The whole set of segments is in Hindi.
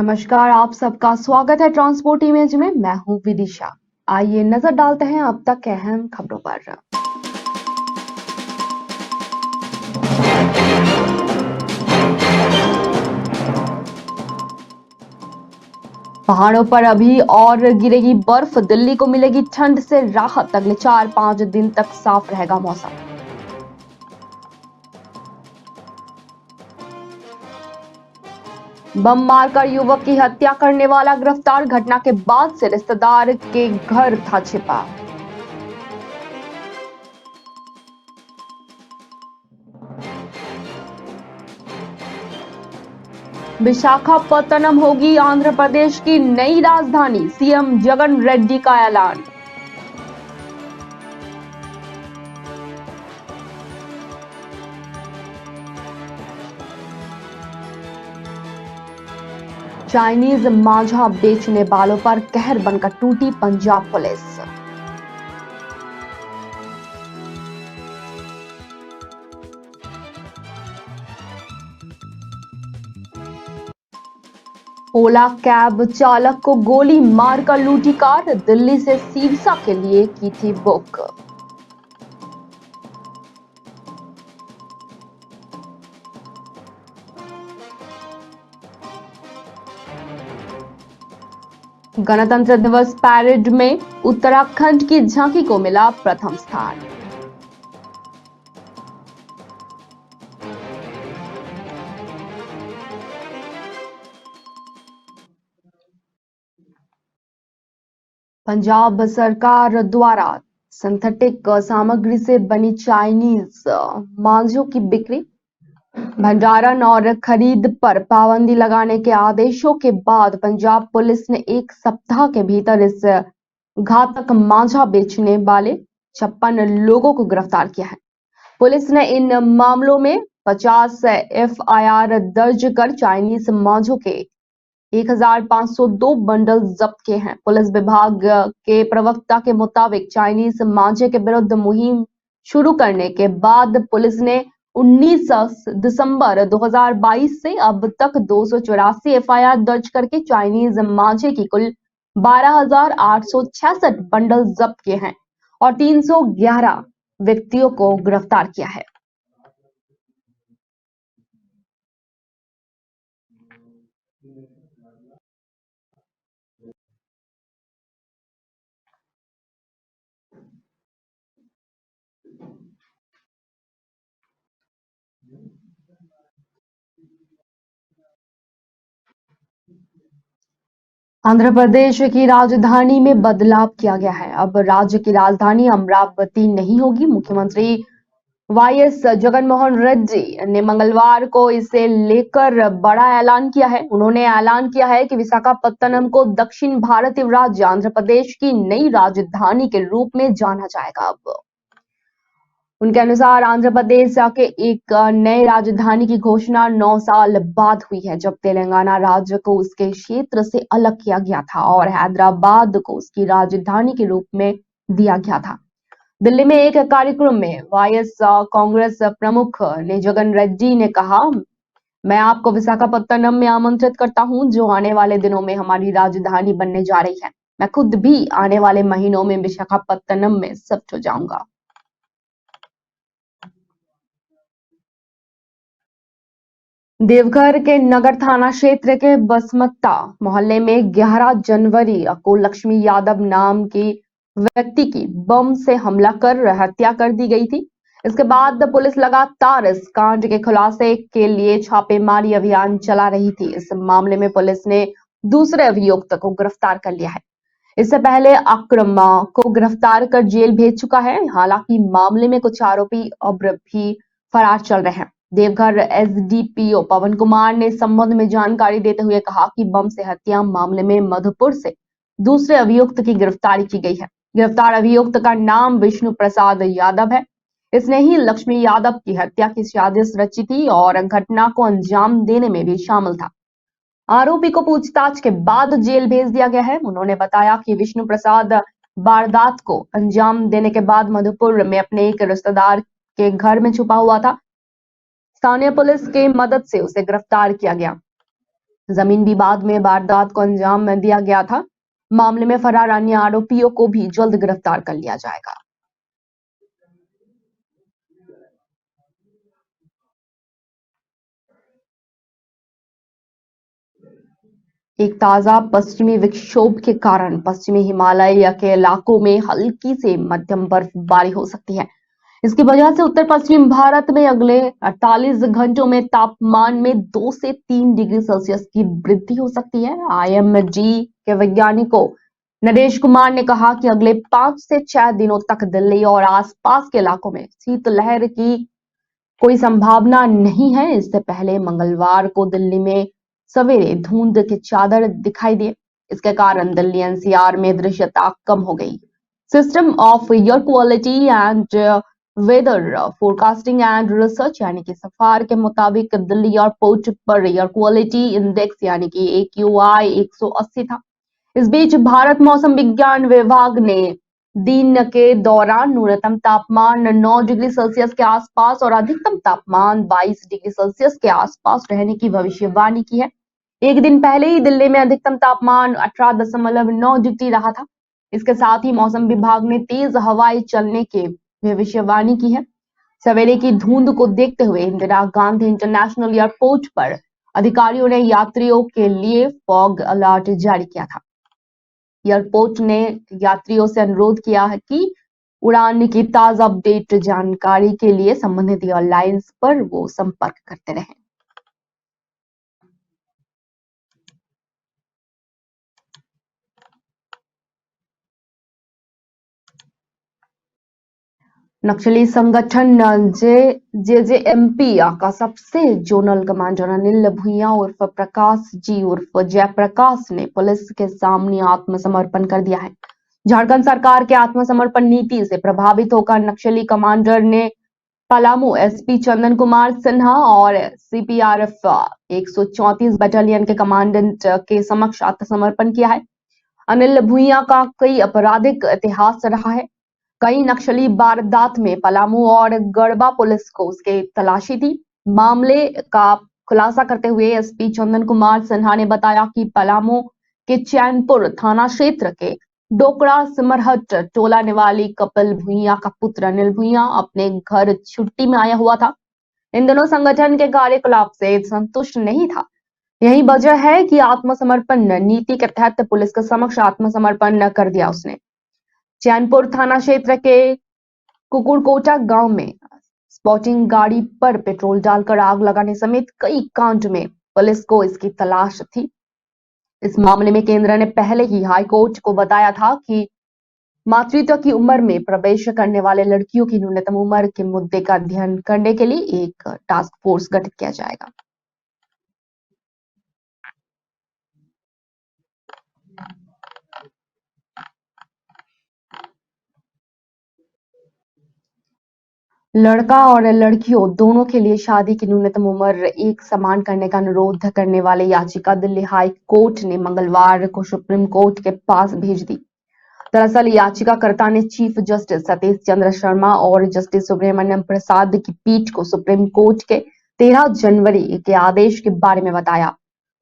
नमस्कार, आप सबका स्वागत है ट्रांसपोर्ट इमेज में। मैं हूं विदिशा। आइए नजर डालते हैं अब तक के अहम खबरों पर। पहाड़ों पर अभी और गिरेगी बर्फ, दिल्ली को मिलेगी ठंड से राहत। अगले 4-5 दिन तक साफ रहेगा मौसम। बम मारकर युवक की हत्या करने वाला गिरफ्तार, घटना के बाद से रिश्तेदार के घर था छिपा। विशाखापत्तनम होगी आंध्र प्रदेश की नई राजधानी, सीएम जगन रेड्डी का ऐलान। चाइनीज मांझा बेचने वालों पर कहर बनकर टूटी पंजाब पुलिस। ओला कैब चालक को गोली मारकर लूटी कार, दिल्ली से सिरसा के लिए की थी बुक। गणतंत्र दिवस पैरेड में उत्तराखंड की झांकी को मिला प्रथम स्थान। पंजाब सरकार द्वारा सिंथेटिक सामग्री से बनी चाइनीज मांझों की बिक्री, भंडारण और खरीद पर पाबंदी लगाने के आदेशों के बाद पंजाब पुलिस ने 1 सप्ताह के भीतर इस घातक मांझा बेचने वाले 56 लोगों को गिरफ्तार किया है। पुलिस ने इन मामलों में 50 एफआईआर दर्ज कर चाइनीज मांझों के 1502 बंडल जब्त किए हैं। पुलिस विभाग के प्रवक्ता के मुताबिक चाइनीज मांझे के विरुद्ध मुहिम शुरू करने के बाद पुलिस ने 19 दिसंबर 2022 से अब तक 284 एफआईआर दर्ज करके चाइनीज मांझे की कुल 12,866 बंडल जब्त किए हैं और 311 व्यक्तियों को गिरफ्तार किया है। आंध्र प्रदेश की राजधानी में बदलाव किया गया है। अब राज्य की राजधानी अमरावती नहीं होगी। मुख्यमंत्री वाईएस जगनमोहन रेड्डी ने मंगलवार को इसे लेकर बड़ा ऐलान किया है। उन्होंने ऐलान किया है कि विशाखापत्तनम को दक्षिण भारतीय राज्य आंध्र प्रदेश की नई राजधानी के रूप में जाना जाएगा। अब उनके अनुसार आंध्र प्रदेश के एक नए राजधानी की घोषणा 9 साल बाद हुई है, जब तेलंगाना राज्य को उसके क्षेत्र से अलग किया गया था और हैदराबाद को उसकी राजधानी के रूप में दिया गया था। दिल्ली में एक कार्यक्रम में वाईएस कांग्रेस प्रमुख ने जगन रेड्डी ने कहा, मैं आपको विशाखापत्तनम में आमंत्रित करता हूं, जो आने वाले दिनों में हमारी राजधानी बनने जा रही है। मैं खुद भी आने वाले महीनों में विशाखापत्तनम में शिफ्ट हो जाऊंगा। देवघर के नगर थाना क्षेत्र के बसमत्ता मोहल्ले में 11 जनवरी को लक्ष्मी यादव नाम की व्यक्ति की बम से हमला कर हत्या कर दी गई थी। इसके बाद पुलिस लगातार इस कांड के खुलासे के लिए छापेमारी अभियान चला रही थी। इस मामले में पुलिस ने दूसरे अभियुक्त को गिरफ्तार कर लिया है। इससे पहले अक्रम को गिरफ्तार कर जेल भेज चुका है। हालांकि मामले में कुछ आरोपी अब भी फरार चल रहे हैं। देवघर एसडीपीओ पवन कुमार ने इस संबंध में जानकारी देते हुए कहा कि बम से हत्या मामले में मधुपुर से दूसरे अभियुक्त की गिरफ्तारी की गई है। गिरफ्तार अभियुक्त का नाम विष्णु प्रसाद यादव है। इसने ही लक्ष्मी यादव की हत्या की साजिश रची थी और घटना को अंजाम देने में भी शामिल था। आरोपी को पूछताछ के बाद जेल भेज दिया गया है। उन्होंने बताया कि विष्णु प्रसाद वारदात को अंजाम देने के बाद मधुपुर में अपने एक रिश्तेदार के घर में छुपा हुआ था। स्थानीय पुलिस की मदद से उसे गिरफ्तार किया गया। जमीन विवाद में वारदात को अंजाम दिया गया था। मामले में फरार अन्य आरोपियों को भी जल्द गिरफ्तार कर लिया जाएगा। एक ताजा पश्चिमी विक्षोभ के कारण पश्चिमी हिमालय के इलाकों में हल्की से मध्यम बर्फबारी हो सकती है। इसकी वजह से उत्तर पश्चिम भारत में अगले 48 घंटों में तापमान में 2 से 3 डिग्री सेल्सियस की वृद्धि हो सकती है। IMD के वैज्ञानिकों नरेश कुमार ने कहा कि अगले 5 से 6 दिनों तक दिल्ली और आसपास के इलाकों में शीतलहर की कोई संभावना नहीं है। इससे पहले मंगलवार को दिल्ली में सवेरे धुंध के चादर दिखाई दिए। इसके कारण दिल्ली NCR में दृश्यता कम हो गई। System of air quality and weather forecasting and research यानी कि सफार के मुताबिक दिल्ली एयरपोर्ट पर एयर क्वालिटी इंडेक्स यानी कि AQI 180 था। इस बीच भारत मौसम विज्ञान विभाग ने दिन के दौरान न्यूनतम तापमान 9 डिग्री सेल्सियस के आसपास और अधिकतम तापमान 22 डिग्री सेल्सियस के आसपास रहने की भविष्यवाणी की है। एक दिन पहले ही दिल्ली में अधिकतम तापमान 18.9 डिग्री रहा था। इसके साथ ही मौसम विभाग ने तेज हवाएं चलने की भविष्यवाणी की है। सवेरे की धुंध को देखते हुए इंदिरा गांधी इंटरनेशनल एयरपोर्ट पर अधिकारियों ने यात्रियों के लिए फॉग अलर्ट जारी किया था। एयरपोर्ट ने यात्रियों से अनुरोध किया है कि उड़ान की ताजा अपडेट जानकारी के लिए संबंधित एयरलाइंस पर वो संपर्क करते रहें। नक्सली संगठन JJMP का सबसे जोनल कमांडर अनिल भुइयां उर्फ प्रकाश जी उर्फ जयप्रकाश ने पुलिस के सामने आत्मसमर्पण कर दिया है। झारखंड सरकार के आत्मसमर्पण नीति से प्रभावित होकर नक्सली कमांडर ने पलामू SP चंदन कुमार सिन्हा और CPRF 134 बटालियन के कमांडेंट के समक्ष आत्मसमर्पण किया है। अनिल भुइयां का कई आपराधिक इतिहास रहा है। कई नक्सली वारदात में पलामू और गढ़वा पुलिस को उसके तलाशी थी। मामले का खुलासा करते हुए SP चंदन कुमार सिन्हा ने बताया कि पलामू के चैनपुर थाना क्षेत्र के डोकड़ा सिमरहट टोला निवासी कपिल भुइयां का पुत्र अनिल भुइयां अपने घर छुट्टी में आया हुआ था। इन दोनों संगठन के कार्यकलाप से संतुष्ट नहीं था। यही वजह है कि आत्मसमर्पण नीति के तहत पुलिस के समक्ष आत्मसमर्पण कर दिया उसने। चैनपुर थाना क्षेत्र के कुकुरकोटा गांव में स्पॉटिंग गाड़ी पर पेट्रोल डालकर आग लगाने समेत कई कांड में पुलिस को इसकी तलाश थी। इस मामले में केंद्र ने पहले ही हाई कोर्ट को बताया था कि मातृत्व की उम्र में प्रवेश करने वाले लड़कियों की न्यूनतम उम्र के मुद्दे का अध्ययन करने के लिए एक टास्क फोर्स गठित किया जाएगा। लड़का और लड़कियों दोनों के लिए शादी की न्यूनतम उम्र एक समान करने का अनुरोध करने वाली याचिका दिल्ली हाई कोर्ट ने मंगलवार को सुप्रीम कोर्ट के पास भेज दी। दरअसल याचिकाकर्ता ने चीफ जस्टिस सतीश चंद्र शर्मा और जस्टिस सुब्रमण्यम प्रसाद की पीठ को सुप्रीम कोर्ट के 13 जनवरी के आदेश के बारे में बताया,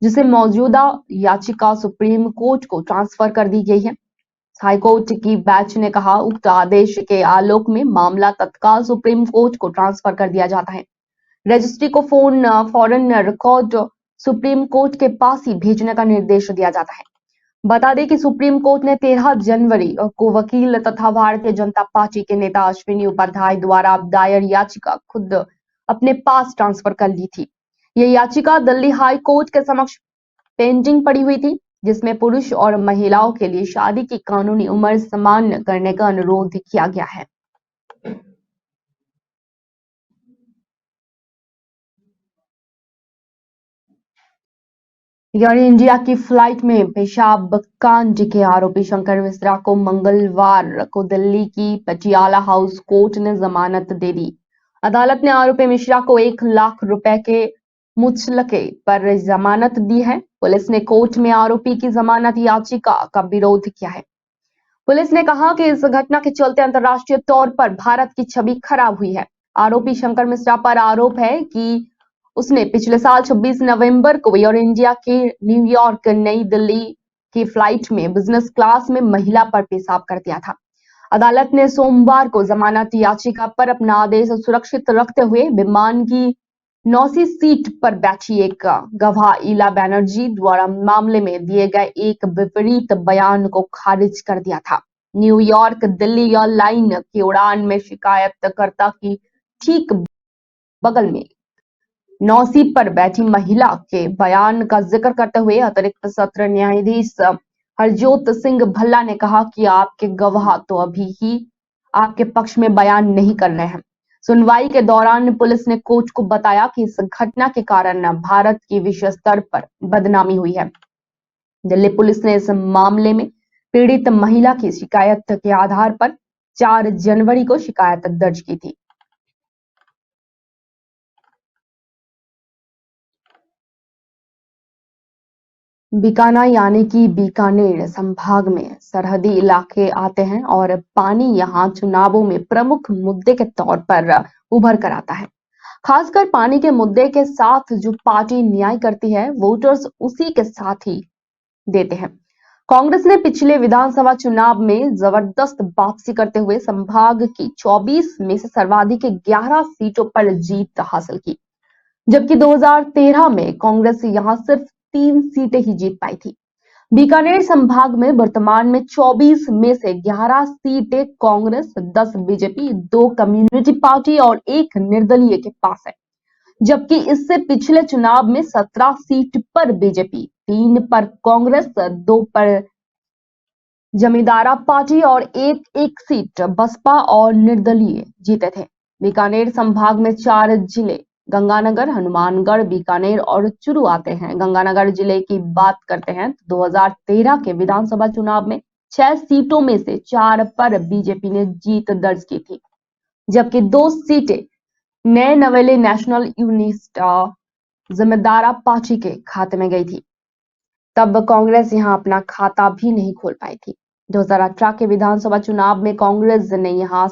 जिसे मौजूदा याचिका सुप्रीम कोर्ट को ट्रांसफर कर दी गई है। हाईकोर्ट की बेंच ने कहा, उक्त आदेश के आलोक में मामला तत्काल सुप्रीम कोर्ट को ट्रांसफर कर दिया जाता है। रजिस्ट्री को फौरन रिकॉर्ड सुप्रीम कोर्ट के पास ही भेजने का निर्देश दिया जाता है। बता दें कि सुप्रीम कोर्ट ने 13 जनवरी को वकील तथा भारतीय जनता पार्टी के नेता अश्विनी उपाध्याय द्वारा दायर याचिका खुद अपने पास ट्रांसफर कर ली थी। ये याचिका दिल्ली हाई कोर्ट के समक्ष पेंडिंग पड़ी हुई थी, जिसमें पुरुष और महिलाओं के लिए शादी की कानूनी उम्र समान करने का अनुरोध किया गया है। एयर इंडिया की फ्लाइट में पेशाब कांड के आरोपी शंकर मिश्रा को मंगलवार को दिल्ली की पटियाला हाउस कोर्ट ने जमानत दे दी। अदालत ने आरोपी मिश्रा को 1 लाख रुपए के मुचलके पर जमानत दी है। पुलिस ने कोर्ट में आरोपी की जमानत याचिका का विरोध किया है। पुलिस ने कहा कि इस घटना के चलते अंतर्राष्ट्रीय तौर पर भारत की छवि खराब हुई है। आरोपी शंकर मिश्रा पर आरोप है कि उसने पिछले साल 26 नवंबर को एयर इंडिया के न्यूयॉर्क नई दिल्ली की फ्लाइट में बिजनेस क्लास में महिला पर पेशाब कर दिया था। अदालत ने सोमवार को जमानत याचिका पर अपना आदेश सुरक्षित रखते हुए विमान की 9वीं सीट पर बैठी एक गवाह इला बनर्जी द्वारा मामले में दिए गए एक विपरीत बयान को खारिज कर दिया था। न्यूयॉर्क दिल्ली एयरलाइन की उड़ान में शिकायतकर्ता की ठीक बगल में 9 सीट पर बैठी महिला के बयान का जिक्र करते हुए अतिरिक्त सत्र न्यायाधीश हरजोत सिंह भल्ला ने कहा कि आपके गवाह तो अभी ही आपके पक्ष में बयान नहीं कर रहे हैं। सुनवाई के दौरान पुलिस ने कोर्ट को बताया कि इस घटना के कारण भारत की विश्व स्तर पर बदनामी हुई है। दिल्ली पुलिस ने इस मामले में पीड़ित महिला की शिकायत के आधार पर 4 जनवरी को शिकायत दर्ज की थी। बीकाना यानी कि बीकानेर संभाग में सरहदी इलाके आते हैं और पानी यहाँ चुनावों में प्रमुख मुद्दे के तौर पर उभर कर आता है। खासकर पानी के मुद्दे के साथ जो पार्टी न्याय करती है, वोटर्स उसी के साथ ही देते हैं। कांग्रेस ने पिछले विधानसभा चुनाव में जबरदस्त वापसी करते हुए संभाग की 24 में से सर्वाधिक 11 सीटों पर जीत हासिल की, जबकि 2013 में कांग्रेस यहां सिर्फ 3 सीटें ही जीत पाई थी। बीकानेर संभाग में वर्तमान में 24 में से 11 सीटें कांग्रेस, 10 बीजेपी, 2 कम्युनिस्ट पार्टी और 1 निर्दलीय के पास है, जबकि इससे पिछले चुनाव में 17 सीट पर बीजेपी, 3 पर कांग्रेस, 2 पर जमींदारा पार्टी और एक सीट बसपा और निर्दलीय जीते थे। बीकानेर संभाग में 4 जिले गंगानगर, हनुमानगढ़, बीकानेर और चुरू आते हैं। गंगानगर जिले की बात करते हैं तो 2013 के विधानसभा चुनाव में 6 सीटों में से 4 पर बीजेपी ने जीत दर्ज की थी, जबकि 2 सीटें नए नवेले नेशनल यूनिस्ट जमींदारा पार्टी के खाते में गई थी। तब कांग्रेस यहां अपना खाता भी नहीं खोल पाई थी। 2018 के विधानसभा चुनाव में कांग्रेस ने यहां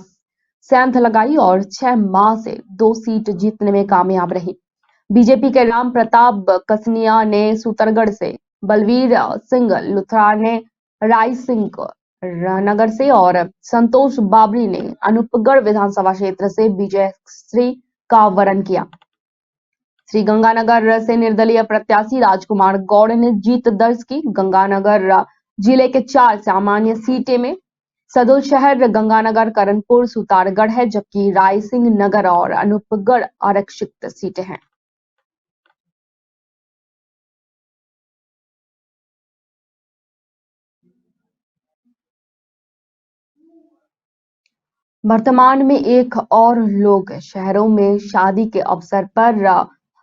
सेंध लगाई और 6 माह से 2 सीट जीतने में कामयाब रही। बीजेपी के राम प्रताप कसनिया ने सूतरगढ़ से, बलवीर सिंह लुथरा ने रायसिंह नगर से और संतोष बाबरी ने अनूपगढ़ विधानसभा क्षेत्र से विजयश्री का वरण किया। श्रीगंगानगर से निर्दलीय प्रत्याशी राजकुमार गौड़ ने जीत दर्ज की। गंगानगर जिले के 4 सामान्य सीटें में सदोल शहर, गंगानगर, करणपुर, सुतारगढ़ है, जबकि रायसिंह नगर और अनूपगढ़ आरक्षित सीटें हैं। वर्तमान में एक और लोग शहरों में शादी के अवसर पर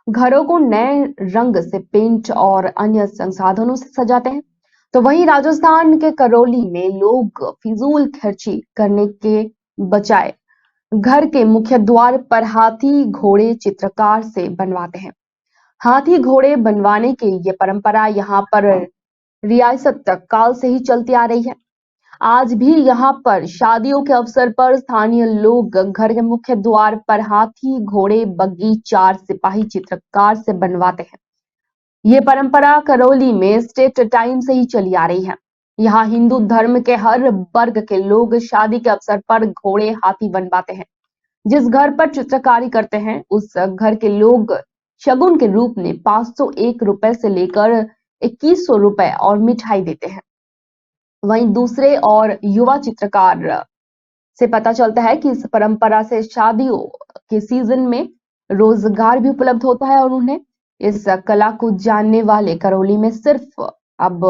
घरों को नए रंग से पेंट और अन्य संसाधनों से सजाते हैं, तो वहीं राजस्थान के करौली में लोग फिजूल खर्ची करने के बजाय घर के मुख्य द्वार पर हाथी घोड़े चित्रकार से बनवाते हैं। हाथी घोड़े बनवाने की ये परंपरा यहाँ पर रियासत काल से ही चलती आ रही है। आज भी यहाँ पर शादियों के अवसर पर स्थानीय लोग घर के मुख्य द्वार पर हाथी घोड़े बग्गी 4 सिपाही चित्रकार से बनवाते हैं। ये परंपरा करौली में स्टेट टाइम से ही चली आ रही है। यहाँ हिंदू धर्म के हर वर्ग के लोग शादी के अवसर पर घोड़े हाथी बनवाते हैं। जिस घर पर चित्रकारी करते हैं उस घर के लोग शगुन के रूप में 501 रुपए से लेकर 2100 रुपए और मिठाई देते हैं। वहीं दूसरे और युवा चित्रकार से पता चलता है कि इस परंपरा से शादियों के सीजन में रोजगार भी उपलब्ध होता है और उन्हें इस कला को जानने वाले करौली में सिर्फ अब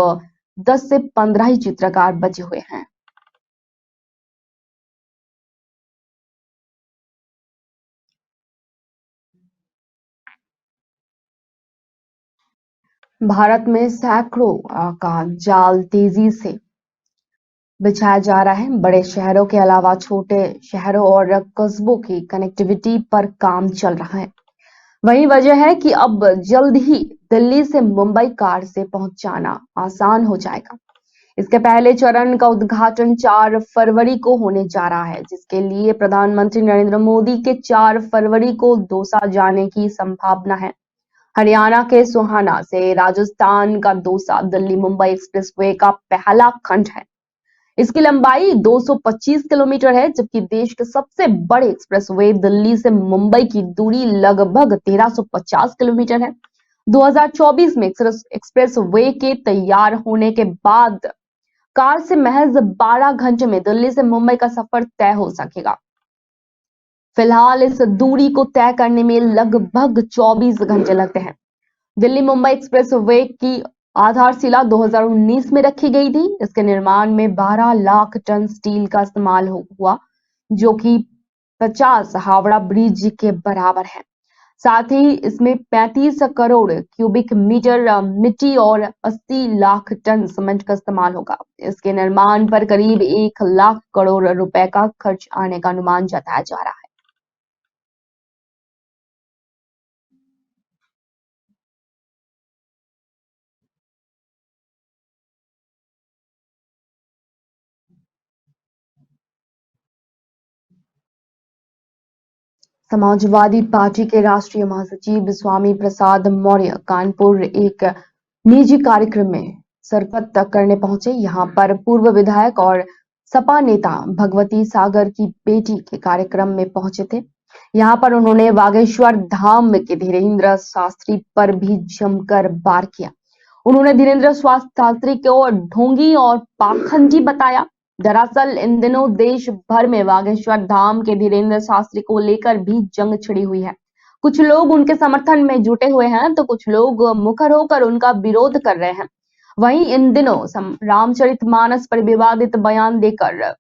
10 से 15 ही चित्रकार बचे हुए हैं। भारत में सैकड़ों का जाल तेजी से बिछाया जा रहा है। बड़े शहरों के अलावा छोटे शहरों और कस्बों की कनेक्टिविटी पर काम चल रहा है। वही वजह है कि अब जल्द ही दिल्ली से मुंबई कार से पहुंचाना आसान हो जाएगा। इसके पहले चरण का उद्घाटन 4 फरवरी को होने जा रहा है, जिसके लिए प्रधानमंत्री नरेंद्र मोदी के 4 फरवरी को दौसा जाने की संभावना है। हरियाणा के सोहाना से राजस्थान का दौसा दिल्ली मुंबई एक्सप्रेसवे का पहला खंड है। इसकी लंबाई 225 किलोमीटर है, जबकि देश के सबसे बड़े एक्सप्रेसवे दिल्ली से मुंबई की दूरी लगभग 1350 किलोमीटर है। 2024 में एक्सप्रेसवे के तैयार होने के बाद कार से महज 12 घंटे में दिल्ली से मुंबई का सफर तय हो सकेगा। फिलहाल इस दूरी को तय करने में लगभग 24 घंटे लगते हैं। दिल्ली मुंबई एक्सप्रेसवे की आधारशिला 2019 में रखी गई थी। इसके निर्माण में 12 लाख टन स्टील का इस्तेमाल हुआ, जो कि 50 हावड़ा ब्रिज के बराबर है। साथ ही इसमें 35 करोड़ क्यूबिक मीटर मिट्टी और 80 लाख टन सीमेंट का इस्तेमाल होगा। इसके निर्माण पर करीब 1 लाख करोड़ रुपए का खर्च आने का अनुमान जताया जा रहा है। समाजवादी पार्टी के राष्ट्रीय महासचिव स्वामी प्रसाद मौर्य कानपुर एक निजी कार्यक्रम में शिरकत करने पहुंचे। यहां पर पूर्व विधायक और सपा नेता भगवती सागर की बेटी के कार्यक्रम में पहुंचे थे। यहां पर उन्होंने बागेश्वर धाम के धीरेन्द्र शास्त्री पर भी जमकर वार किया। उन्होंने धीरेन्द्र शास्त्री को ढोंगी और पाखंडी बताया। दरअसल इन दिनों देश भर में बागेश्वर धाम के धीरेन्द्र शास्त्री को लेकर भी जंग छिड़ी हुई है। कुछ लोग उनके समर्थन में जुटे हुए हैं, तो कुछ लोग मुखर होकर उनका विरोध कर रहे हैं। वहीं इन दिनों रामचरितमानस पर विवादित बयान देकर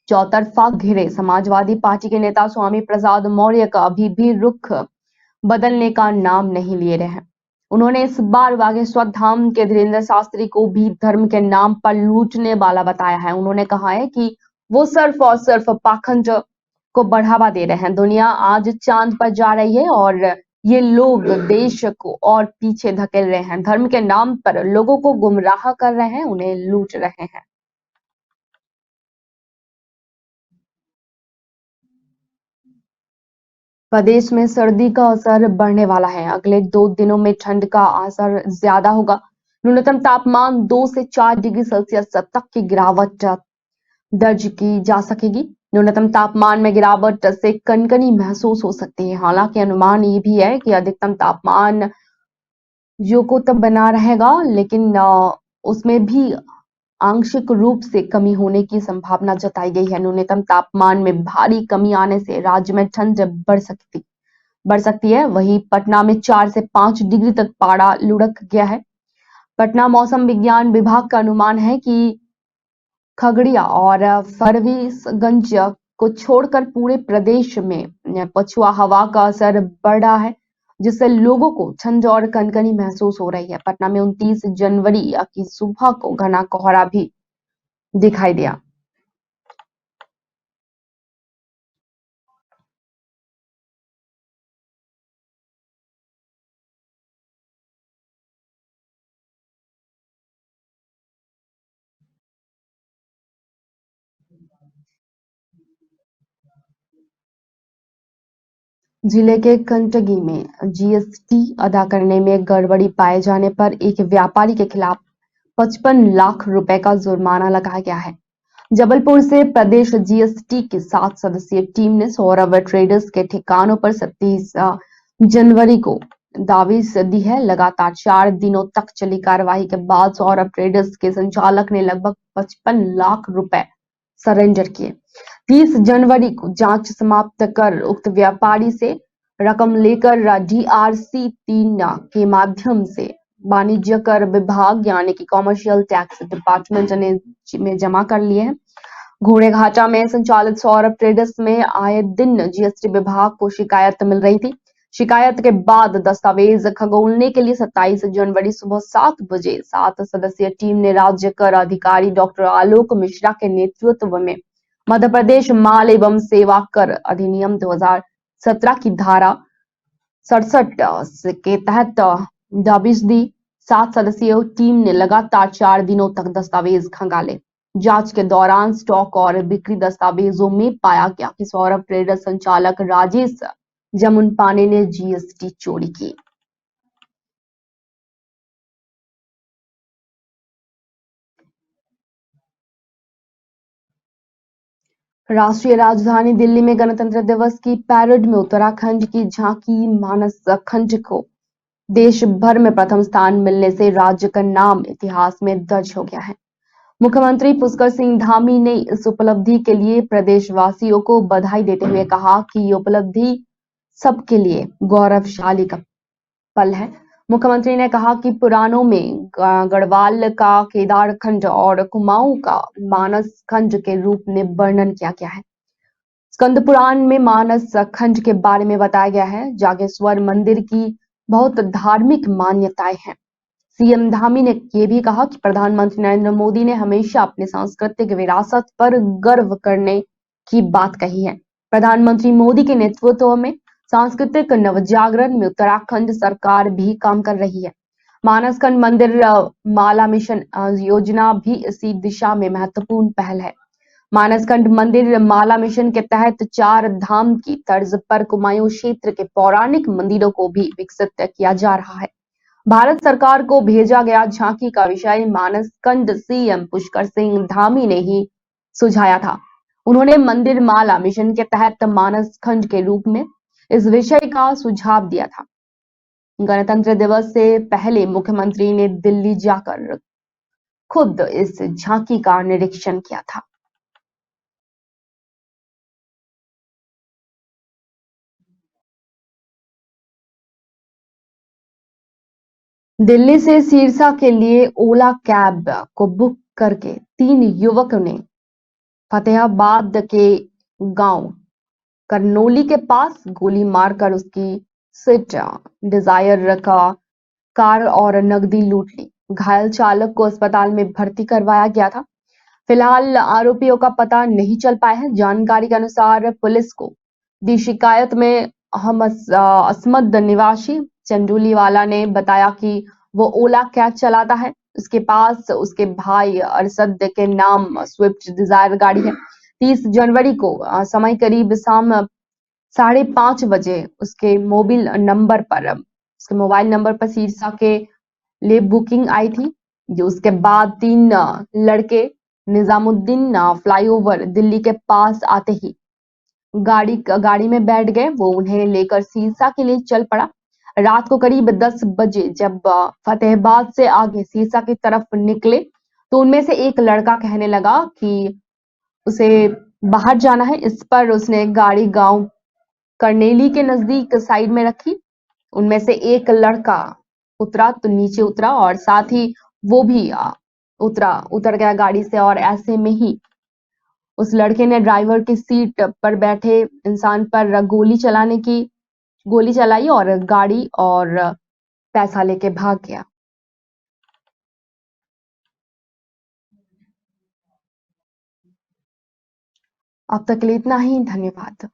चौतरफा घिरे समाजवादी पार्टी के नेता स्वामी प्रसाद मौर्य का अभी भी रुख बदलने का नाम नहीं ले रहे हैं। उन्होंने इस बार बागेश्वर धाम के धीरेन्द्र शास्त्री को भी धर्म के नाम पर लूटने वाला बताया है। उन्होंने कहा है कि वो सिर्फ और सिर्फ पाखंड को बढ़ावा दे रहे हैं। दुनिया आज चांद पर जा रही है और ये लोग देश को और पीछे धकेल रहे हैं। धर्म के नाम पर लोगों को गुमराह कर रहे हैं, उन्हें लूट रहे हैं। प्रदेश में सर्दी का असर बढ़ने वाला है। अगले 2 दिनों में ठंड का असर ज्यादा होगा। न्यूनतम तापमान 2 से 4 डिग्री सेल्सियस तक की गिरावट दर्ज की जा सकेगी। न्यूनतम तापमान में गिरावट से कनकनी महसूस हो सकती है। हालांकि अनुमान ये भी है कि अधिकतम तापमान जो को तब बना रहेगा, लेकिन उसमें भी आंशिक रूप से कमी होने की संभावना जताई गई है। न्यूनतम तापमान में भारी कमी आने से राज्य में ठंड बढ़ सकती है। वहीं पटना में 4 से 5 डिग्री तक पारा लुढ़क गया है। पटना मौसम विज्ञान विभाग का अनुमान है कि खगड़िया और फरबिसगंज को छोड़कर पूरे प्रदेश में पछुआ हवा का असर बढ़ रहा है, जिससे लोगों को ठंड और कनकनी महसूस हो रही है। पटना में 29 जनवरी की सुबह को घना कोहरा भी दिखाई दिया। जिले के कंटगी में जीएसटी अदा करने में गड़बड़ी पाए जाने पर एक व्यापारी के खिलाफ 55 लाख रुपए का जुर्माना लगाया गया है। जबलपुर से प्रदेश जीएसटी की 7 सदस्यीय टीम ने सौरभ ट्रेडर्स के ठिकानों पर 27 जनवरी को दाविश दी है। लगातार 4 दिनों तक चली कार्रवाई के बाद सौरभ ट्रेडर्स के संचालक ने लगभग 55 लाख रुपए सरेंडर किए। 30 जनवरी को जांच समाप्त कर उक्त व्यापारी से रकम लेकर डीआरसी 3 के माध्यम से वाणिज्य कर विभाग यानी कि कॉमर्शियल टैक्स डिपार्टमेंट ने में जमा कर लिए हैं। घोड़ेघाटा में संचालित सौरभ ट्रेडर्स में आए दिन जीएसटी विभाग को शिकायत मिल रही थी। शिकायत के बाद दस्तावेज खंगोलने के लिए 27 जनवरी सुबह 7 बजे 7 सदस्यीय टीम ने राज्य कर अधिकारी डॉक्टर आलोक मिश्रा के नेतृत्व में मध्य प्रदेश माल एवं सेवा कर अधिनियम 2017 की धारा 67 के तहत दाविश दी। 7 सदस्यीय टीम ने लगातार 4 दिनों तक दस्तावेज खंगाले। जांच के दौरान स्टॉक और बिक्री दस्तावेजों में पाया गया कि सौरभ ट्रेडर्स संचालक राजेश जमुन पानी ने जीएसटी चोरी की। राष्ट्रीय राजधानी दिल्ली में गणतंत्र दिवस की पैरेड में उत्तराखंड की झांकी मानस खंड को देश भर में प्रथम स्थान मिलने से राज्य का नाम इतिहास में दर्ज हो गया है। मुख्यमंत्री पुष्कर सिंह धामी ने इस उपलब्धि के लिए प्रदेशवासियों को बधाई देते हुए कहा कि ये उपलब्धि सबके लिए गौरवशाली का पल है। मुख्यमंत्री ने कहा कि पुराणों में गढ़वाल का केदारखंड और कुमाऊं का मानस खंड के रूप में वर्णन किया गया है। स्कंद पुराण में मानस खंड के बारे में बताया गया है। जागेश्वर मंदिर की बहुत धार्मिक मान्यताएं हैं। सीएम धामी ने यह भी कहा कि प्रधानमंत्री नरेंद्र मोदी ने हमेशा अपनी सांस्कृतिक विरासत पर गर्व करने की बात कही है। प्रधानमंत्री मोदी के नेतृत्व में सांस्कृतिक नवजागरण में उत्तराखंड सरकार भी काम कर रही है। मानसखंड मंदिर माला मिशन योजना भी इसी दिशा में महत्वपूर्ण पहल है। मानसखंड मंदिर माला मिशन के तहत 4 धाम की तर्ज पर कुमायूं क्षेत्र के पौराणिक मंदिरों को भी विकसित किया जा रहा है। भारत सरकार को भेजा गया झांकी का विषय मानसखंड सीएम पुष्कर सिंह धामी ने ही सुझाया था। उन्होंने मंदिर माला मिशन के तहत मानसखंड के रूप में इस विषय का सुझाव दिया था। गणतंत्र दिवस से पहले मुख्यमंत्री ने दिल्ली जाकर खुद इस झांकी का निरीक्षण किया था। दिल्ली से सिरसा के लिए ओला कैब को बुक करके 3 युवकों ने फतेहाबाद के गांव करनोली के पास गोली मारकर उसकी स्विफ्ट डिजायर का कार और नकदी लूट ली। घायल चालक को अस्पताल में भर्ती करवाया गया था। फिलहाल आरोपियों का पता नहीं चल पाया है। जानकारी के अनुसार पुलिस को दी शिकायत में असमद निवासी चंदूली वाला ने बताया कि वो ओला कैब चलाता है। उसके पास उसके भाई अरशद के नाम स्विफ्ट डिजायर गाड़ी है। 30 जनवरी को समय करीब शाम 5:30 बजे उसके मोबाइल नंबर पर सिरसा के लिए बुकिंग आई थी। जो उसके बाद 3 लड़के निजामुद्दीन फ्लाईओवर दिल्ली के पास आते ही गाड़ी में बैठ गए। वो उन्हें लेकर सिरसा के लिए चल पड़ा। रात को करीब 10 बजे जब फतेहाबाद से आगे सिरसा की तरफ निकले तो उनमें से एक लड़का कहने लगा कि उसे बाहर जाना है। इस पर उसने गाड़ी गांव करनेली के नजदीक साइड में रखी। उनमें से एक लड़का उतरा तो नीचे उतरा और साथ ही वो भी उतर गया गाड़ी से और ऐसे में ही उस लड़के ने ड्राइवर की सीट पर बैठे इंसान पर गोली चलाई और गाड़ी और पैसा लेके भाग गया। अब तक के लिए इतना ही। धन्यवाद।